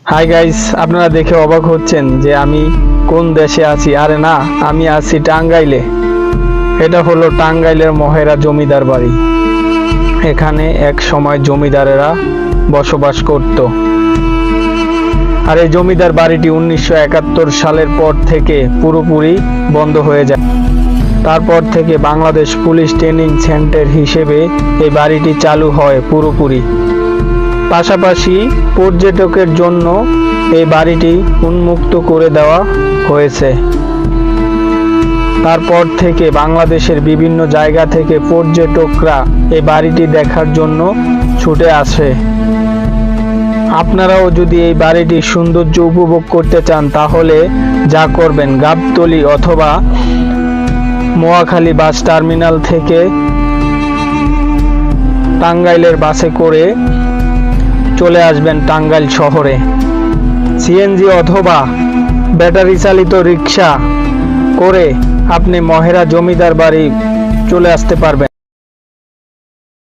Hi guys, আপনারা দেখে অবাক হচ্ছেন যে আমি কোন দেশে আছি। আরে না, আমি আছি টাঙ্গাইলে। এটা হলো টাঙ্গাইলের মহেরা জমিদার বাড়ি। এখানে এক সময় জমিদারেরা বসবাস করত। আর এই জমিদার বাড়িটি 1971 সালের পর থেকে পুরোপুরি বন্ধ হয়ে যায়। তারপর থেকে বাংলাদেশ পুলিশ ট্রেনিং সেন্টার হিসেবে এই বাড়িটি চালু হয় পুরোপুরি। পাশাপাশি পর্যটকের জন্য এই বাড়িটি উন্মুক্ত করে দেওয়া হয়েছে। তারপর থেকে বাংলাদেশের বিভিন্ন জায়গা থেকে পর্যটকরা এই বাড়িটি দেখার জন্য ছুটে আসে। আপনারাও যদি এই বাড়িটির সৌন্দর্য উপভোগ করতে চান তাহলে যা করবেন, গাবতলী অথবা মোয়াখালী বাস টার্মিনাল থেকে টাঙ্গাইলের বাসে করে চলে আসবেন টাঙ্গাইল শহরে। সিএনজি অথবা ব্যাটারি চালিত রিক্সা করে আপনি মহেরা জমিদার বাড়ি চলে আসতে পারবেন।